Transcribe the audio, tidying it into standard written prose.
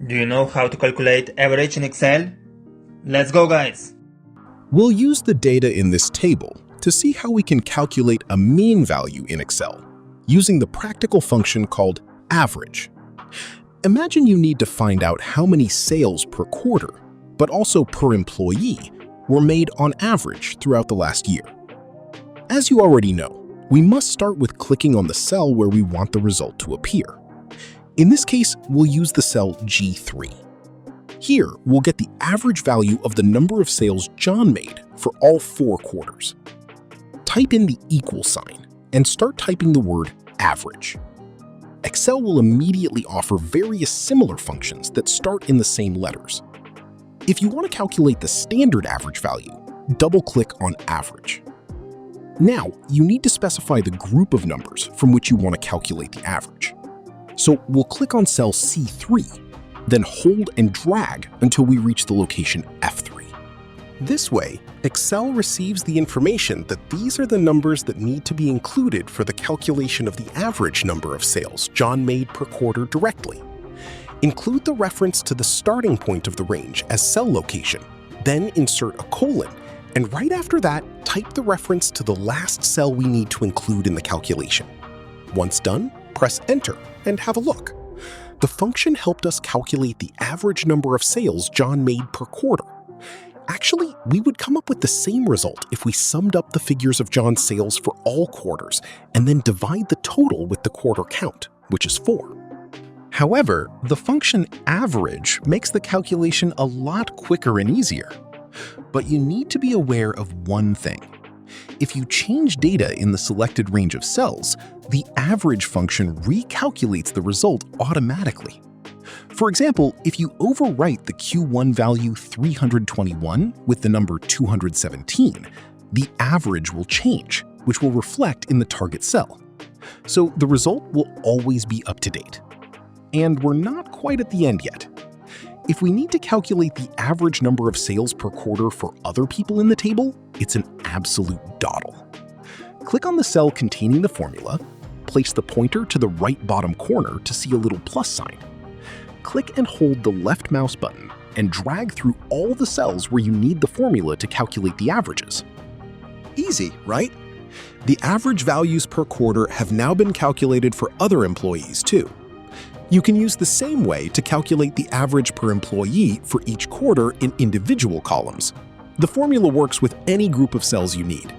Do you know how to calculate average in Excel? Let's go, guys! We'll use the data in this table to see how we can calculate a mean value in Excel using the practical function called average. Imagine you need to find out how many sales per quarter, but also per employee, were made on average throughout the last year. As you already know, we must start with clicking on the cell where we want the result to appear. In this case, we'll use the cell G3. Here, we'll get the average value of the number of sales John made for all 4 quarters. Type in the equal sign and start typing the word average. Excel will immediately offer various similar functions that start in the same letters. If you want to calculate the standard average value, double-click on average. Now, you need to specify the group of numbers from which you want to calculate the average. So we'll click on cell C3, then hold and drag until we reach the location F3. This way, Excel receives the information that these are the numbers that need to be included for the calculation of the average number of sales John made per quarter directly. Include the reference to the starting point of the range as cell location, then insert a colon, and right after that, type the reference to the last cell we need to include in the calculation. Once done, press Enter and have a look. The function helped us calculate the average number of sales John made per quarter. Actually, we would come up with the same result if we summed up the figures of John's sales for all quarters and then divide the total with the quarter count, which is 4. However, the function average makes the calculation a lot quicker and easier. But you need to be aware of one thing. If you change data in the selected range of cells, the average function recalculates the result automatically. For example, if you overwrite the Q1 value 321 with the number 217, the average will change, which will reflect in the target cell. So the result will always be up to date. And we're not quite at the end yet. If we need to calculate the average number of sales per quarter for other people in the table, it's an absolute dawdle. Click on the cell containing the formula, place the pointer to the right bottom corner to see a little plus sign. Click and hold the left mouse button and drag through all the cells where you need the formula to calculate the averages. Easy, right? The average values per quarter have now been calculated for other employees too. You can use the same way to calculate the average per employee for each quarter in individual columns. The formula works with any group of cells you need.